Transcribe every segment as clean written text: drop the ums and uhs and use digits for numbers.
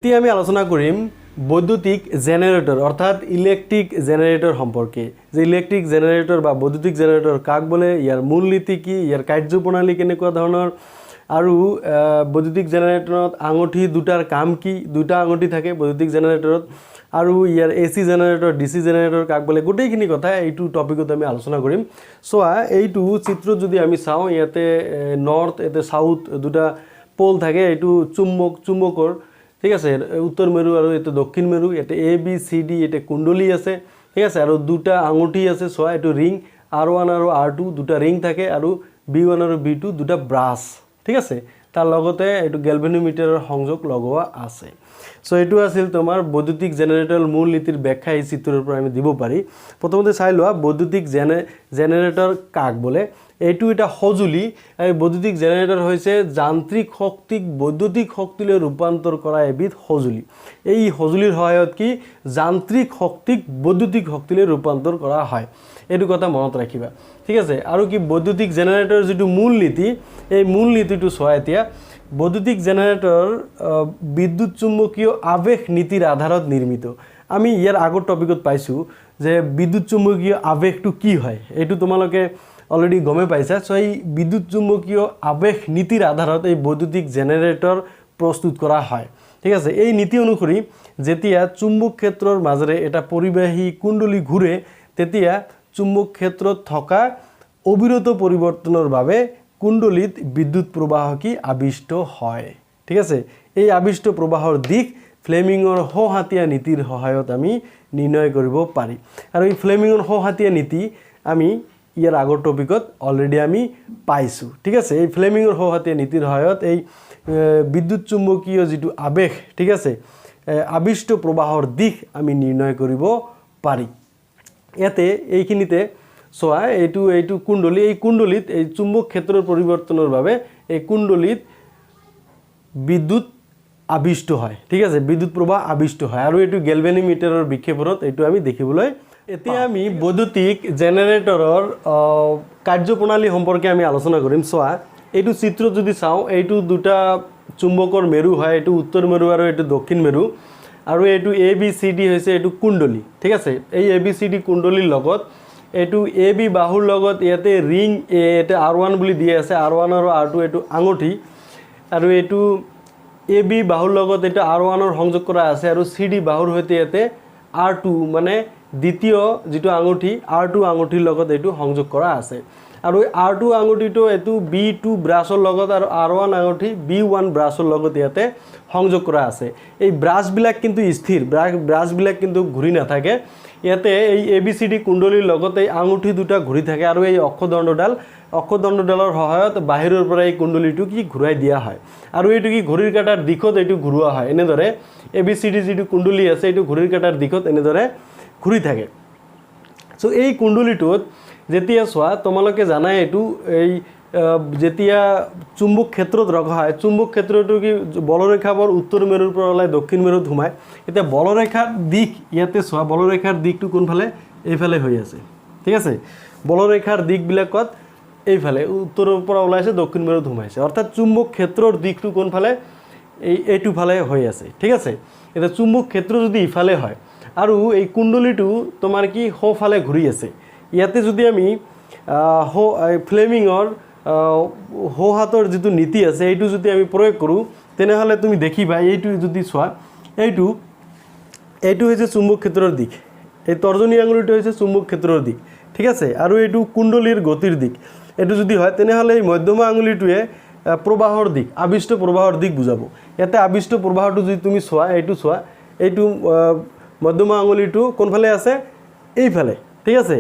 এতিয়া আমি আলোচনা কৰিম বৈদ্যুতিক জেনাৰেটৰ অৰ্থাৎ ইলেকট্ৰিক জেনাৰেটৰ সম্পৰ্কে। যে ইলেকট্ৰিক জেনাৰেটৰ বা বৈদ্যুতিক জেনাৰেটৰ কাক বলে, ইয়াৰ মূলনীতি কি, ইয়াৰ কাৰ্যপ্ৰণালী কেনেকুৱা ধৰণৰ, আৰু বৈদ্যুতিক জেনাৰেটৰত আঙঠি দুটাৰ কাম কি, দুটা আঙঠি থাকে বৈদ্যুতিক জেনাৰেটৰত, আৰু ইয়াৰ এসি জেনাৰেটৰ ডিসি জেনাৰেটৰ কাক বলে, গোটেইখিনি কথা এইটো টপিকত আমি আলোচনা কৰিম। চোৱা, এইটো চিত্ৰত যদি আমি চাওঁ, ইয়াতে নৰ্থ ইয়াতে সাউথ দুটা পোল থাকে, এইটো চুম্বকৰ, ঠিক আছে, উত্তৰ মেৰু আৰু এইটো দক্ষিণ মেৰু, ইয়াতে এ বি চি ডি ইয়াতে কুণ্ডলী আছে, ঠিক আছে, আৰু দুটা আঙুঠি আছে। চোৱা, এইটো ৰিং R1 আৰু R2 দুটা ৰিং থাকে, আৰু B1 আৰু B2 দুটা ব্ৰাছ, ঠিক আছে, তাৰ লগতে এইটো গেলভেনোমিটাৰৰ সংযোগ লগোৱা আছে। সো এইটো আছিল তোমাৰ বৈদ্যুতিক জেনাৰেটৰ মূলনীতিৰ ব্যাখ্যা এই চিত্ৰৰ পৰা আমি দিব পাৰি। প্ৰথমতে চাই লোৱা বৈদ্যুতিক জেনাৰেটৰ কাক বলে। এইটো এটা সঁজুলি। এই বৈদ্যুতিক জেনাৰেটৰ হৈছে যান্ত্ৰিক শক্তিক বৈদ্যুতিক শক্তিলৈ ৰূপান্তৰ কৰা এবিধ সঁজুলি। এই সঁজুলিৰ সহায়ত কি যান্ত্ৰিক শক্তিক বৈদ্যুতিক শক্তিলৈ ৰূপান্তৰ কৰা হয়, এইটো কথা মনত ৰাখিবা, ঠিক আছে। আৰু কি বৈদ্যুতিক জেনাৰেটৰ যেটো মূলনীতি, এই মূলনীতিটো চোৱা। এতিয়া বৈদ্যুতিক জেনাৰেটৰ বিদ্যুৎ চুম্বকীয় আবেশ নীতিৰ আধাৰত নিৰ্মিত। আমি ইয়াৰ আগৰ টপিকত পাইছোঁ যে বিদ্যুৎ চুম্বকীয় আবেশটো কি হয়, এইটো তোমালোকে অলৰেডি গমে পাইছা। সো এই বিদ্যুৎ চুম্বকীয় আবেশ নীতিৰ আধাৰত এই বৈদ্যুতিক জেনাৰেটৰ প্ৰস্তুত কৰা হয়, ঠিক আছে। এই নীতি অনুসৰি যেতিয়া চুম্বক ক্ষেত্ৰৰ মাজেৰে এটা পৰিবাহী কুণ্ডলী ঘূৰে, তেতিয়া চুম্বক ক্ষেত্ৰত থকা অবিৰত পৰিৱৰ্তনৰ বাবে কুণ্ডলীত বিদ্যুৎ প্ৰবাহ কি আবিষ্ট হয়, ঠিক আছে। এই আবিষ্ট প্ৰবাহৰ দিশ ফ্লেমিঙৰ সোঁহাতীয়া নীতিৰ সহায়ত আমি নিৰ্ণয় কৰিব পাৰি। আৰু এই ফ্লেমিঙৰ সোঁহাতীয়া নীতি আমি ইয়াৰ আগৰ টপিকত অলৰেডি আমি পাইছোঁ, ঠিক আছে। এই ফ্লেমিঙৰ সোঁহাতীয়া নীতিৰ সহায়ত এই বিদ্যুৎ চুম্বকীয় যিটো আবেশ, ঠিক আছে, আবিষ্ট প্ৰবাহৰ দিশ আমি নিৰ্ণয় কৰিব পাৰি। ইয়াতে এইখিনিতে চোৱা, এইটো কুণ্ডলী, এই কুণ্ডলীত এই চুম্বক ক্ষেত্ৰৰ পৰিৱৰ্তনৰ বাবে এই কুণ্ডলীত বিদ্যুৎ আবিষ্ট হয়, ঠিক আছে, বিদ্যুৎ প্ৰবাহ আবিষ্ট হয়। আৰু এইটো গেলভেনোমিটাৰৰ বিক্ষেপণত এইটো আমি দেখিবলৈ। এতিয়া আমি বৈদ্যুতিক জেনাৰেটৰৰ কাৰ্যপ্ৰণালী সম্পৰ্কে আমি আলোচনা কৰিম। চোৱা, এইটো চিত্ৰত যদি চাওঁ, এইটো দুটা চুম্বকৰ মেৰু হয়, এইটো উত্তৰ মেৰু আৰু এইটো দক্ষিণ মেৰু, আৰু এইটো এ বি চি ডি হৈছে এইটো কুণ্ডলী, ঠিক আছে। এই এ বি চি ডি কুণ্ডলীৰ লগত এইটো এ বি বাহুৰ লগত ইয়াতে ৰিং এটা R1 বুলি দিয়া আছে, R1 আৰু R2 এইটো আঙুঠি, আৰু এইটো এ বি বাহুৰ লগত এইটো R1ৰ সংযোগ কৰা আছে, আৰু চি ডি বাহুৰ সৈতে ইয়াতে R2 মানে দ্বিতীয় যিটো আঙুঠি R2 আঙুঠিৰ লগত এইটো সংযোগ কৰা আছে। আৰু R2 আঙুঠিটো এইটো B2 ব্ৰাছৰ লগত আৰু R1 আঙুঠি B1 ব্ৰাছৰ লগত ইয়াতে সংযোগ কৰা আছে। এই ব্ৰাছবিলাক কিন্তু স্থিৰ, ব্ৰাছবিলাক কিন্তু ঘূৰি নাথাকে। ইয়াতে এই এ বি চি ডি কুণ্ডলীৰ লগত এই আঙুঠি দুটা ঘূৰি থাকে, আৰু এই অক্ষদণ্ডডালৰ সহায়ত বাহিৰৰ পৰা এই কুণ্ডলীটো কি ঘূৰাই দিয়া হয়, আৰু এইটো কি ঘড়ীৰ কাঁটাৰ দিশত এইটো ঘূৰোৱা হয়। এনেদৰে এ বি চি ডি যিটো কুণ্ডলী আছে, এইটো ঘড়ীৰ কাঁটাৰ দিশত এনেদৰে ঘূৰি থাকে। সো এই কুণ্ডলীটোত যেতিয়া চোৱা, তোমালোকে জানাই এইটো এই যেতিয়া চুম্বক ক্ষেত্ৰত ৰখা হয়, চুম্বক ক্ষেত্ৰটো কি বলৰেখাবোৰ উত্তৰ মেৰুৰ পৰা ওলাই দক্ষিণ মেৰুত সোমায়। এতিয়া বলৰেখাৰ দিশ ইয়াতে চোৱা, বলৰেখাৰ দিশটো কোনফালে, এইফালে হৈ আছে, ঠিক আছে। বলৰেখাৰ দিশবিলাকত এইফালে উত্তৰৰ পৰা ওলাইছে দক্ষিণ মেৰুত সোমাইছে, অৰ্থাৎ চুম্বক ক্ষেত্ৰৰ দিশটো কোনফালে, এইটো ফালে হৈ আছে, ঠিক আছে। এতিয়া চুম্বক ক্ষেত্ৰ যদি ইফালে হয় আৰু এই কুণ্ডলীটো তোমাৰ কি সোঁফালে ঘূৰি আছে, ইয়াতে যদি আমি ফ্লেমিঙৰ সোঁহাতৰ যিটো নীতি আছে এইটো যদি আমি প্ৰয়োগ কৰোঁ, তেনেহ'লে তুমি দেখিবা, এইটো যদি চোৱা, এইটো হৈছে চুম্বক ক্ষেত্ৰৰ দিশ, এই তৰ্জনী আঙুলিটো হৈছে চুম্বক ক্ষেত্ৰৰ দিশ, ঠিক আছে। আৰু এইটো কুণ্ডলীৰ গতিৰ দিশ। এইটো যদি হয় তেনেহ'লে এই মধ্যমা আঙুলিটোৱে প্ৰবাহৰ দিশ, আবিষ্ট প্ৰবাহৰ দিশ বুজাব। ইয়াতে আবিষ্ট প্ৰবাহটো যদি তুমি চোৱা, এইটো চোৱা, এইটো মধ্যমা আঙুলিটো কোনফালে আছে, এইফালে, ঠিক আছে,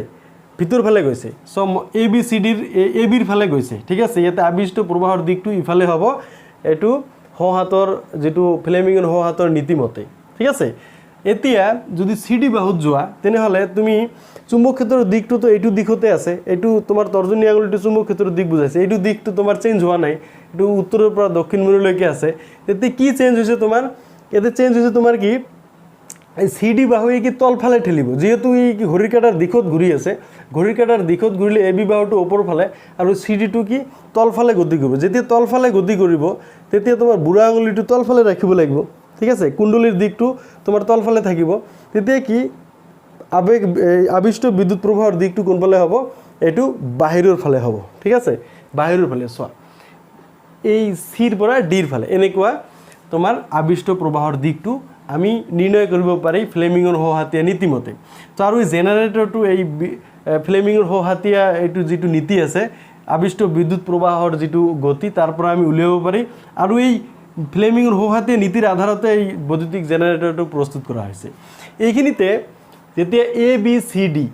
ভিতৰ ফালে গৈছে। সো এ বি চি ডিৰ এ বিৰ ফালে গৈছে, ঠিক আছে। ইয়াতে আবিষ্ট প্ৰবাহৰ দিশটো ইফালে হ'ব, এইটো সোঁহাতৰ যিটো ফ্লেমিঙৰ সোঁহাতৰ নীতিমতে, ঠিক আছে। এতিয়া যদি চি ডি বাহুত যোৱা, তেনেহ'লে তুমি চুম্বক ক্ষেত্ৰৰ দিশটোতো এইটো দিশতে আছে, এইটো তোমাৰ তৰ্জনী আঙুলিটো চুম্বক ক্ষেত্ৰৰ দিশ বুজাইছে, এইটো দিশটো তোমাৰ চেঞ্জ হোৱা নাই, এইটো উত্তৰৰ পৰা দক্ষিণ মেৰুলৈকে আছে। তেতিয়া কি চেঞ্জ হৈছে তোমাৰ, ইয়াতে চেঞ্জ হৈছে তোমাৰ কি, এই চি ডি বাহুৱে কি তলফালে ঠেলিব, যিহেতু ই ঘড়ীৰ কাঁটাৰ দিশত ঘূৰি আছে, ঘড়ীৰ কাঁটাৰ দিশত ঘূৰিলে এ বি বাহুটো ওপৰ ফালে আৰু চি ডিটো কি তলফালে গতি কৰিব। যেতিয়া তলফালে গতি কৰিব, তেতিয়া তোমাৰ বুঢ়া আঙুলিটো তলফালে ৰাখিব লাগিব, ঠিক আছে কুণ্ডলীৰ দিকটো তোমাৰ তলফালে থাকিব তেতিয়া কি আবিষ্ট বিদ্যুৎ প্ৰবাহৰ দিকটো কোনফালে হ'ব এটো বাহিৰৰ ফালে হ'ব ঠিক আছে বাহিৰৰ ফালে চোৱা এই সিৰ পৰা ডিৰ ফালে এনেকুৱা তোমাৰ আবিষ্ট প্ৰবাহৰ দিকটো আমি নিৰ্ণয় কৰিব পাৰি ফ্লেমিঙৰ সহাতীয়া নীতিমতে তো আৰু জেনাৰেটৰটো এই ফ্লেমিঙৰ সহাতীয়া এইটো যেটো নীতি আছে আবিষ্ট বিদ্যুৎ প্ৰবাহৰ যেটো গতি তাৰ পৰা আমি উলিয়াব পাৰি আৰু এই ফ্লেমিঙৰ সহাতীয়া নীতিৰ আধাৰতে এই বৈদ্যুতিক জেনাৰেটৰটো প্ৰস্তুত কৰা হৈছে এইখিনিতে যেতিয়া এ বি সি ডি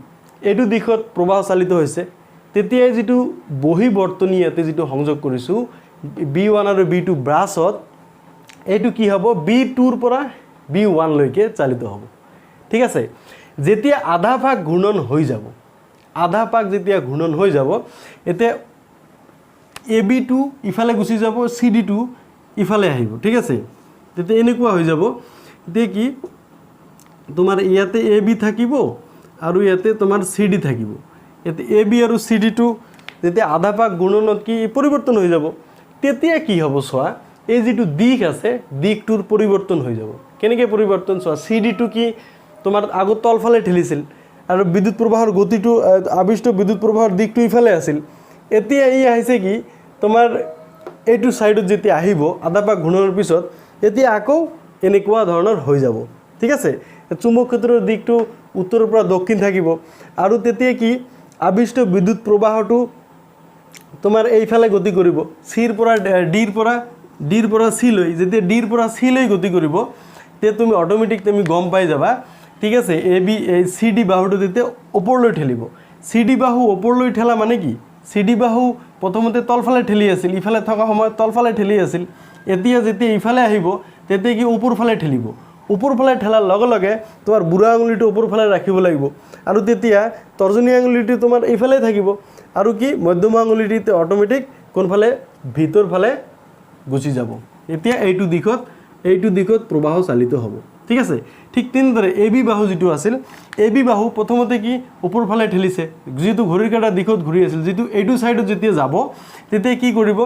এইটো দিশত প্ৰবাহ চালিত হৈছে তেতিয়া যেটো বহিবৰ্তনী ইয়াতে যেটো সংযোগ কৰিছো B1 আৰু B2 ব্ৰাছত এইটো কি হ'ব B2 ৰ পৰা B1 লৈকে চালিত হ'ব ঠিক আছে যেতিয়া আধা ভাগ ঘূৰ্ণন হৈ যাব আধা ভাগ যেতিয়া ঘূৰ্ণন হৈ যাব এতে AB2 ইফালে গুচি যাব CD2 ইফালে আহিব ঠিক আছে তেতিয়া এনেকুৱা হৈ যাব তে কি তোমাৰ ইয়াতে AB থাকিব আৰু ইয়াতে তোমাৰ CD থাকিব এতে AB আৰু CD2 যেতিয়া আধা ভাগ ঘূৰ্ণনত কি পৰিৱৰ্তন হৈ যাব তেতিয়া কি হ'ব চোৱা এই যেটো দিক আছে দিকটোৰ পৰিৱৰ্তন হৈ যাব কেনেকৈ পৰিৱৰ্তন চোৱা CD2 কি তোমাৰ আগত তলফালে ঠেলিছিল আৰু বিদ্যুৎ প্ৰবাহৰ গতিটো আবিষ্ট বিদ্যুৎ প্ৰবাহৰ দিকটো ইফালে আছিল এতিয়া ই আহিছে কি তোমাৰ এইটো সাইডত যেতিয়া আহিব আধা ভাগ ঘূৰ্ণনৰ পিছত এতিয়া আকৌ এনেকুৱা ধৰণৰ হৈ যাব ঠিক আছে চুম্বক ক্ষেত্ৰৰ দিকটো উত্তৰৰ পৰা দক্ষিণ থাকিব আৰু তেতিয়া কি আবিষ্ট বিদ্যুৎ প্ৰবাহটো তোমাৰ এইফালে গতি কৰিব সিৰ পৰা ডিৰ পৰা সি লৈ যেতিয়া ডিৰ পৰা সি লৈ গতি কৰিব তে তুমি অটোমেটিক তুমি গম পাই যাবা ঠিক আছে এ বি সি ডি বাহুটো তেতিয়া ওপৰলৈ ঠেলিব সি ডি বাহু ওপৰলৈ ঠেলা মানে কি সি ডি বাহু প্ৰথমতে তলফালে ঠেলি আছিল ইফালে থকা সময়ত তলফালে ঠেলি আছিল এতিয়া যেতিয়া ইফালে আহিব তেতিয়া কি ওপৰফালে ঠেলিব ওপৰফালে ঠেলাৰ লগে লগে তোমাৰ বুঢ়া আঙুলিটো ওপৰফালে ৰাখিব লাগিব আৰু তেতিয়া তৰ্জনী আঙুলিটো তোমাৰ ইফালে থাকিব আৰু কি মধ্যমা আঙুলিটো অটোমেটিক কোনফালে ভিতৰ ফালে গুচি যাব এতিয়া এইটো দিশত প্ৰবাহ চালিত হ'ব ঠিক আছে ঠিক তেনেদৰে এবি বাহু যেটো আছিল এবি বাহু প্ৰথমতে কি ওপৰফালে ঠেলিছে যেটো ঘড়ীৰ কাঁটা দিশত ঘূৰি আছিল যেটো এইটো সাইডত যেতিয়া যাব তেতিয়া কি কৰিব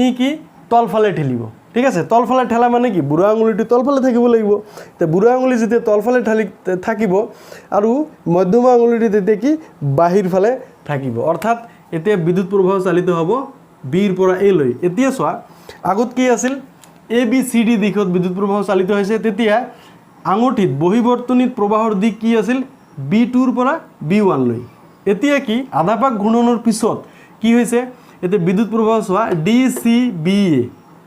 ই কি তলফালে ঠেলিব ঠিক আছে তলফালে ঠেলা মানে কি বুঢ়া আঙুলিটো তলফালে থাকিব লাগিব তে বুঢ়া আঙুলি যেতিয়া তলফালে থাকিব আৰু মধ্যমা আঙুলিটো তেতিয়া কি বাহিৰ ফালে থাকিব অৰ্থাৎ এতিয়া বিদ্যুৎ প্ৰবাহ চালিত হ'ব বিৰ পৰা এ লৈ এতিয়া চোৱা আগত কি আছিল এ বি সি ডি দিশত বিদ্যুৎ প্ৰবাহ চালিত হৈছে তেতিয়া আঙুঠিত বহিবৰ্তনীত প্ৰবাহৰ দিক কি আছিল B2 ৰ পৰা B1 লৈ এতিয়া কি আধা ভাগ ঘূৰ্ণনৰ পিছত কি হৈছে এতে বিদ্যুৎ প্ৰবাহ চোৱা DCBA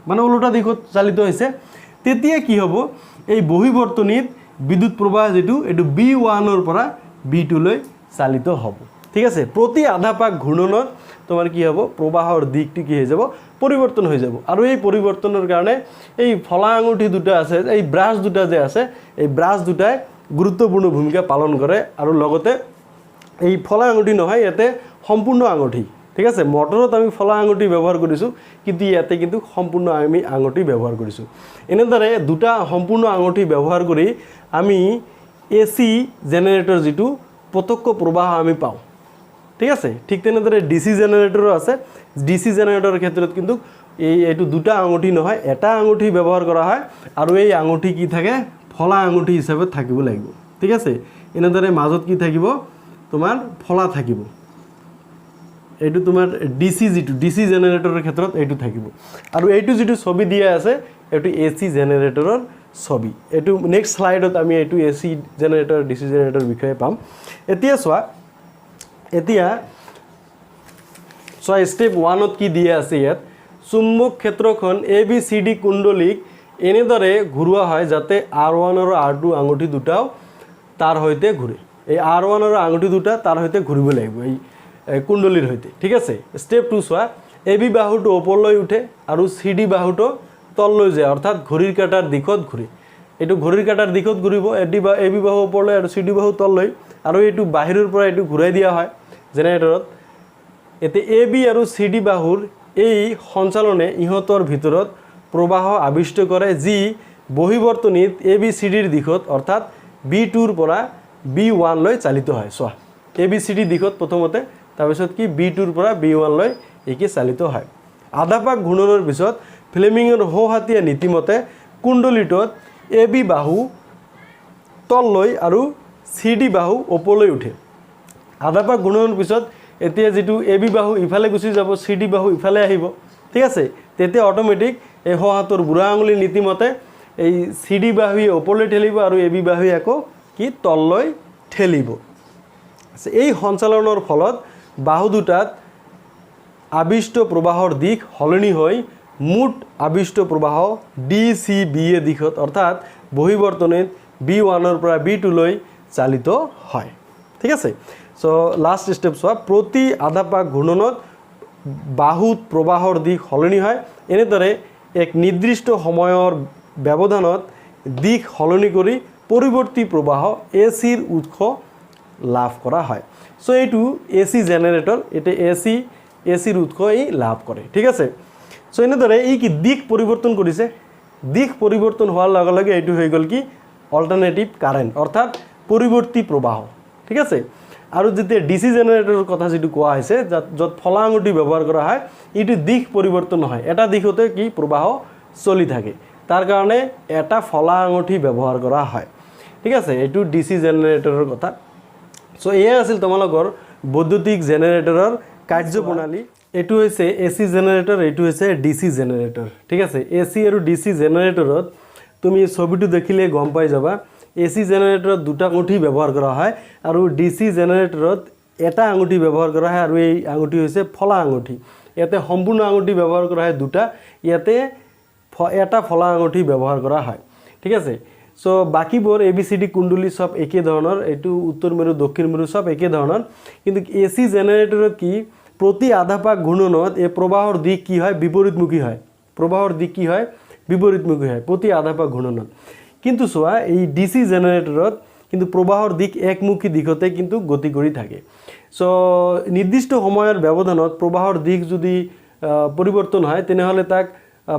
মানে উল্টা দিশত চালিত হৈছে তেতিয়া কি হ'ব এই বহিবৰ্তনীত বিদ্যুৎ প্ৰবাহ যেটো এটো B1 ৰ পৰা B2 লৈ চালিত হ'ব ঠিক আছে প্ৰতি আধা ভাগ ঘূৰ্ণনত তোমাৰ কি হ'ব প্ৰবাহৰ দিকটো কি হৈ যাব পৰিৱৰ্তন হৈ যাব আৰু এই পৰিৱৰ্তনৰ কাৰণে এই ফলা আঙুঠি দুটা আছে এই ব্ৰাছ দুটা যে আছে এই ব্ৰাছ দুটাই গুৰুত্বপূৰ্ণ ভূমিকা পালন কৰে আৰু লগতে এই ফলা আঙুঠি নহয় ইয়াতে সম্পূৰ্ণ আঙুঠি ঠিক আছে মটৰত আমি ফলা আঙুঠি ব্যৱহাৰ কৰিছো কিন্তু ইয়াতে কিন্তু সম্পূৰ্ণ আমি আঙুঠি ব্যৱহাৰ কৰিছো এনেদৰে দুটা সম্পূৰ্ণ আঙুঠি ব্যৱহাৰ কৰি আমি এসি জেনাৰেটৰ যেটো প্ৰত্যক্ষ প্ৰবাহ আমি পাওঁ ঠিক আছে ঠিক তেনেদৰে ডিসি জেনাৰেটৰো আছে ডিসি জেনাৰেটৰৰ ক্ষেত্ৰত কিন্তু এইটো দুটা আঙুঠি নহয় এটা আঙুঠি ব্যৱহাৰ কৰা হয় আৰু এই আঙুঠি কি থাকে ফলা আঙুঠি হিচাপে থাকিব লাগিব ঠিক আছে এনেদৰে মাজত কি থাকিব তোমাৰ ফলা থাকিব এইটো তোমাৰ ডিসি জেনাৰেটৰৰ ক্ষেত্ৰত এইটো থাকিব আৰু এইটো যেটো ছবি দিয়া আছে এইটো এসি জেনাৰেটৰৰ ছবি এইটো নেক্সট স্লাইডত আমি এইটো এসি জেনাৰেটৰ ডিসি জেনাৰেটৰ বিষয়ে পাম এতিয়া চোৱা স্টেপ 1 কি দিয়া আছে ইয়াত চুম্বক ক্ষেত্ৰখন ABCD কুণ্ডলীক এনেদৰে ঘূৰোৱা হয় যাতে R1 আৰু R2 আঙুঠি দুটাও তাৰ হৈতে ঘূৰে এই R1 আৰু আঙুঠি দুটা তাৰ হৈতে ঘূৰিব লাগিব এই কুণ্ডলীৰ হৈতে ঠিক আছে স্টেপ 2 চোৱা AB বাহুটো ওপৰলৈ উঠে আৰু CD বাহুটো তললৈ যায় অৰ্থাৎ ঘড়ীৰ কাঁটাৰ দিশত ঘূৰে এটো ঘড়ীৰ কাঁটাৰ দিশত ঘূৰিব AB বাহু ওপৰলৈ আৰু CD বাহু তললৈ আৰু এটো বাহিৰৰ পৰা এটো ঘূৰাই দিয়া হয় জেনাৰেটৰত এতে AB আৰু CD বাহুৰ এই সঞ্চালনে ইহতৰ ভিতৰত প্ৰবাহ আবিষ্ট কৰে যি বহিবৰ্তনীত ABCD ৰ দিশত অৰ্থাৎ B2 ৰ পৰা B1 লৈ চালিত হয় চোৱা ABCD দিশত প্ৰথমতে তাৰপিছত কি B2 ৰ পৰা B1 লৈ একে চালিত হয় আধা ভাগ ঘূৰ্ণনৰ পিছত ফ্লেমিঙৰ সোহাতীয়া নীতিমতে কুণ্ডলীটোত এ বি বাহু তললৈ আৰু চি ডি বাহু ওপৰলৈ উঠে। আধা পাক ঘূৰ্ণনৰ পিছত এতিয়া যিটো এ বি বাহু ইফালে গুচি যাব, চি ডি বাহু ইফালে আহিব, ঠিক আছে। তেতিয়া অটোমেটিক এই সোঁ হাতৰ বুঢ়া আঙুলিৰ নীতিমতে এই চি ডি বাহুৱে ওপৰলৈ ঠেলিব আৰু এ বি বাহুৱে আকৌ কি তললৈ ঠেলিব। এই সঞ্চালনৰ ফলত বাহু দুটাত আবিষ্ট প্ৰবাহৰ দিশ সলনি হৈ মুঠ আবিষ্ট প্ৰবাহ ডি চি বি এ দিশত অৰ্থাৎ বহিবৰ্তনিত B1 পৰা B2 লৈ চালিত হয়, ঠিক আছে। সো লাষ্ট স্টেপ চোৱা, প্ৰতি আধা পাক ঘূৰ্ণনত বাহুত প্ৰবাহৰ দিশ সলনি হয়। এনেদৰে এক নিৰ্দিষ্ট সময়ৰ ব্যৱধানত দিশ সলনি কৰি পৰৱৰ্তী প্ৰবাহ এচিৰ উৎস লাভ কৰা হয়। সো এইটো এচি জেনাৰেটৰ, এটা এচিৰ উৎস এই লাভ কৰে, ঠিক আছে। সো এনেদৰে এই কি দিশ পৰিৱৰ্তন কৰিছে, দিশ পৰিৱৰ্তন হোৱাৰ লগে লগে এইটো হৈ গ'ল কি অল্টাৰনেটিভ কাৰেণ্ট অৰ্থাৎ পৰিৱৰ্তী প্ৰবাহ, ঠিক আছে। আৰু যেতিয়া ডিচি জেনাৰেটৰৰ কথা যিটো কোৱা হৈছে য'ত ফলা আঙুঠি ব্যৱহাৰ কৰা হয়, এইটো দিশ পৰিৱৰ্তন নহয়, এটা দিশতে কি প্ৰবাহ চলি থাকে, তাৰ কাৰণে এটা ফলা আঙুঠি ব্যৱহাৰ কৰা হয়, ঠিক আছে। এইটো ডিচি জেনাৰেটৰৰ কথা। সো এয়া আছিল তোমালোকৰ বৈদ্যুতিক জেনাৰেটৰৰ কাৰ্যপ্ৰণালী। এইটো হৈছে এচি জেনাৰেটৰ, এইটো হৈছে ডিচি জেনাৰেটৰ, ঠিক আছে। এচি আৰু ডিচি জেনাৰেটৰত তুমি ছবিটো দেখিলে গম পাই যাবা, এচি জেনাৰেটৰত দুটা আঙুঠি ব্যৱহাৰ কৰা হয় আৰু ডিচি জেনাৰেটৰত এটা আঙুঠি ব্যৱহাৰ কৰা হয় আৰু এই আঙুঠি হৈছে ফলা আঙুঠি। ইয়াতে সম্পূৰ্ণ আঙুঠি ব্যৱহাৰ কৰা হয় দুটা, ইয়াতে এটা ফলা আঙুঠি ব্যৱহাৰ কৰা হয়, ঠিক আছে। সো বাকীবোৰ এ বি চি ডি কুণ্ডলী সব একে ধৰণৰ, এইটো উত্তৰ মেৰু দক্ষিণ মেৰু সব একে ধৰণৰ, কিন্তু এচি জেনাৰেটৰত কি প্ৰতি আধা পাক ঘূৰ্ণনত এই প্ৰবাহৰ দিশ কি হয় বিপৰীতমুখী হয়, প্ৰবাহৰ দিশ কি হয় বিপৰীতমুখী হয় প্ৰতি আধা পাক ঘূৰ্ণনত। কিন্তু চোৱা এই ডিচি জেনাৰেটৰত কিন্তু প্ৰবাহৰ দিশ একমুখী দিশতে কিন্তু গতি কৰি থাকে। সো নিৰ্দিষ্ট সময়ৰ ব্যৱধানত প্ৰবাহৰ দিশ যদি পৰিৱৰ্তন হয় তেনেহ'লে তাক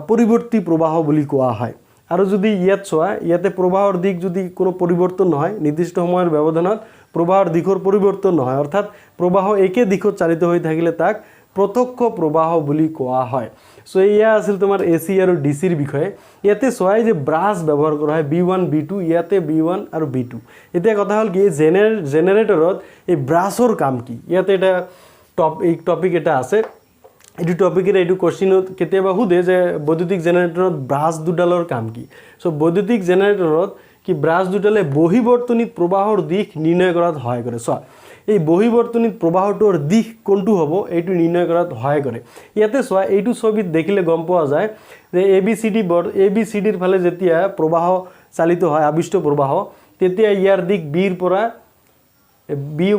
পৰিৱৰ্তী প্ৰবাহ বুলি কোৱা হয়। আৰু যদি ইয়াত চোৱা, ইয়াতে প্ৰবাহৰ দিশ যদি কোনো পৰিৱৰ্তন নহয়, নিৰ্দিষ্ট সময়ৰ ব্যৱধানত প্ৰবাহৰ দিশৰ পৰিৱৰ্তন নহয়, অৰ্থাৎ প্ৰবাহ একে দিশত চালিত হৈ থাকিলে তাক প্ৰত্যক্ষ প্ৰবাহ বুলি কোৱা হয়। সো এয়া আছিল তোমাৰ এচি আৰু ডিচিৰ বিষয়ে। ইয়াতে চোৱা যে ব্ৰাছ ব্যৱহাৰ কৰা হয় B1 B2, ইয়াতে B1 আৰু B2। এতিয়া কথা হ'ল কি জেনাৰেটৰত এই ব্ৰাছৰ কাম কি, ইয়াতে এটা টপিক এটা আছে, এইটো টপিকেৰে এইটো কোৱেশ্চনত কেতিয়াবা সোধে যে বৈদ্যুতিক জেনাৰেটৰত ব্ৰাছ দুডালৰ কাম কি। সো বৈদ্যুতিক জেনাৰেটৰত কি ব্ৰাছ দুডালে বহিবৰ্তনিত প্ৰবাহৰ দিশ নিৰ্ণয় কৰাত সহায় কৰে। চোৱা এই বহিবৰ্তনিত প্ৰবাহটোৰ দিশ কোনটো হ'ব এইটো নিৰ্ণয় কৰাত সহায় কৰে। ইয়াতে চোৱা এইটো ছবিত দেখিলে গম পোৱা যায় যে এ বি চি ডিৰ ফালে যেতিয়া প্ৰবাহ চালিত হয় আবিষ্ট প্ৰবাহ, তেতিয়া ইয়াৰ দিশ বিৰ পৰা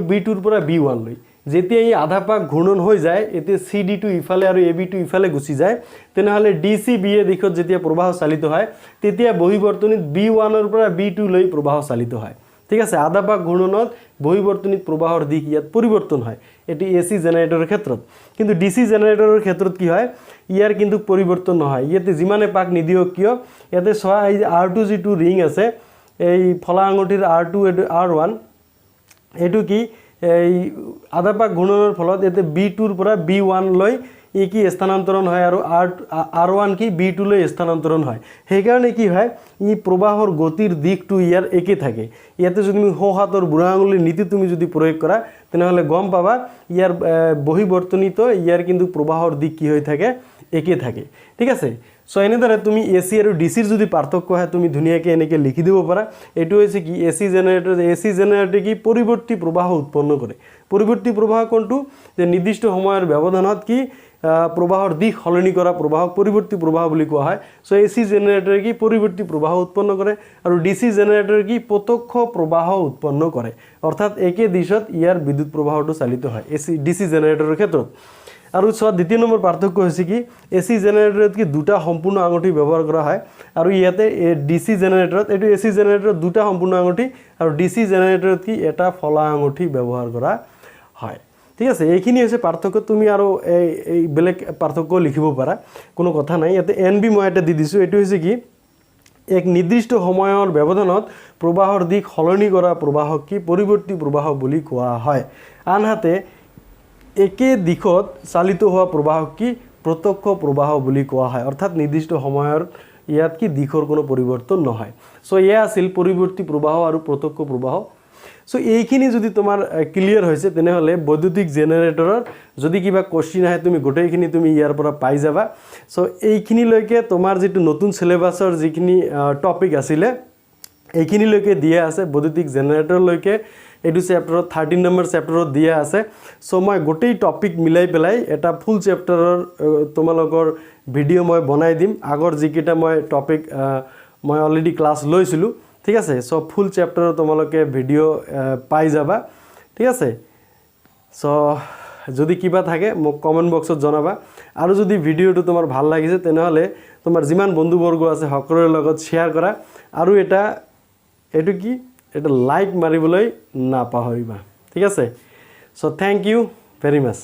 B2ৰ পৰা B1 লৈ। যেতিয়া এই আধা পাক ঘূৰ্ণন হৈ যায়, এতিয়া চি ডিটো ইফালে আৰু এ বিটো ইফালে গুচি যায়, তেনেহ'লে ডি চি বি এ দিশত যেতিয়া প্ৰবাহ চালিত হয় তেতিয়া বহিবৰ্তনিত B1ৰ পৰা B2 লৈ প্ৰবাহ চালিত হয়, ঠিক আছে। আধা পাক ঘূৰ্ণনত বহিবৰ্তনিত প্ৰবাহৰ দিশ ইয়াত পৰিৱৰ্তন হয়, এটি এচি জেনাৰেটৰৰ ক্ষেত্ৰত। কিন্তু ডিচি জেনাৰেটৰৰ ক্ষেত্ৰত কি হয়, ইয়াৰ কিন্তু পৰিৱৰ্তন নহয়, ইয়াতে যিমানে পাক নিদিয়ক কিয়, ইয়াতে চোৱা এই R2 যিটো ৰিং আছে, এই ফলা আঙুঠিৰ R2 R1, এইটো কি এই আধা পাক ঘূৰ্ণনৰ ফলত ইয়াতে B2ৰ পৰা B1 লৈ ই কি স্থানান্তৰণ হয় আৰু R1 কি B2 লৈ স্থানান্তৰণ হয়। সেইকাৰণে কি হয়, ই প্ৰবাহৰ গতিৰ দিশটো ইয়াৰ একে থাকে। ইয়াতে যদি তুমি সোঁ হাতৰ বুঢ়া আঙুলিৰ নীতি তুমি যদি প্ৰয়োগ কৰা তেনেহ'লে গম পাবা ইয়াৰ বহিবৰ্তনিত ইয়াৰ কিন্তু প্ৰবাহৰ দিশ কি হৈ থাকে একে থাকে, ঠিক আছে। সো এনেদৰে তুমি এচি আৰু ডিচিৰ যদি পাৰ্থক্য হয় তুমি ধুনীয়াকৈ এনেকৈ লিখি দিব পাৰা। এইটো হৈছে কি এচি জেনাৰেটৰে কি পৰিৱৰ্তী প্ৰবাহ উৎপন্ন কৰে। পৰিৱৰ্তী প্ৰবাহ কোনটো, যে নিৰ্দিষ্ট সময়ৰ ব্যৱধানত কি প্ৰবাহৰ দিশ সলনি কৰা প্ৰবাহক পৰিৱৰ্তী প্ৰবাহ বুলি কোৱা হয়। সো এচি জেনাৰেটৰে কি পৰিৱৰ্তী প্ৰবাহ উৎপন্ন কৰে আৰু ডিচি জেনাৰেটৰে কি প্ৰত্যক্ষ প্ৰবাহ উৎপন্ন কৰে, অৰ্থাৎ একে দিশত ইয়াৰ বিদ্যুৎ প্ৰবাহটো চালিত হয় ডিচি জেনাৰেটৰৰ ক্ষেত্ৰত। আৰু চোৱা দ্বিতীয় নম্বৰ পাৰ্থক্য হৈছে কি এচি জেনাৰেটৰত কি দুটা সম্পূৰ্ণ আঙুঠি ব্যৱহাৰ কৰা হয় আৰু ইয়াতে ডিচি জেনাৰেটৰত, এইটো এচি জেনাৰেটৰত দুটা সম্পূৰ্ণ আঙুঠি আৰু ডিচি জেনাৰেটৰত কি এটা ফলা আঙুঠি ব্যৱহাৰ কৰা হয়, ঠিক আছে। এইখিনি হৈছে পাৰ্থক্য। তুমি আৰু এই বেলেগ পাৰ্থক্য লিখিব পাৰা, কোনো কথা নাই। ইয়াতে NB মই এটা দি দিছোঁ, এইটো হৈছে কি এক নিৰ্দিষ্ট সময়ৰ ব্যৱধানত প্ৰবাহৰ দিশ সলনি কৰা প্ৰবাহক কি পৰিৱৰ্তী প্ৰবাহ বুলি কোৱা হয়। আনহাতে একে দিশত চালিত হোৱা প্ৰবাহক কি প্ৰত্যক্ষ প্ৰবাহ বুলি কোৱা হয়, অৰ্থাৎ নিৰ্দিষ্ট সময়ৰ ইয়াত কি দিশৰ কোনো পৰিৱৰ্তন নহয় সো এয়া আছিল পৰিৱৰ্তী প্ৰবাহ আৰু প্ৰত্যক্ষ প্ৰবাহ সো এইখিনি যদি তোমাৰ ক্লিয়াৰ হৈছে তেনেহলে বৈদ্যুতিক জেনাৰেটৰৰ যদি কিবা কোশ্চিন আহে তুমি গোটেইখিনি তুমি ইয়াৰ পৰা পাই যাবা সো এইখিনিলৈকে তোমাৰ যেটো নতুন সিলেবাসৰ যিখিনি টপিক আছিলে এইখিনিলৈকে দিয়া আছে বৈদ্যুতিক জেনাৰেটৰলৈকে এটো চেপ্টাৰত 13 নম্বৰ চেপ্টাৰত দিয়া আছে সো মই গোটেই টপিক মিলাই পেলাই এটা ফুল চেপ্টাৰৰ তোমালোকৰ ভিডিও মই বনাই দিম আগৰ যিকিটা মই টপিক মই অলৰেডি ক্লাস লৈছিলো ঠিক আছে সো ফুল চেপ্টাৰৰ তোমালোকে ভিডিও পাই যাবা ঠিক আছে সো যদি কিবা থাকে মোক কমেন্ট বক্সত জনাবা আৰু যদি ভিডিওটো তোমাৰ ভাল লাগিছে তেনেহলে তোমাৰ যিমান বন্ধুবৰ্গ আছে সকলোৰে লগত শেয়াৰ কৰা আৰু এটো কি এটা লাইক মাৰিবলৈ নাপাহৰিবা ঠিক আছে so thank you very mass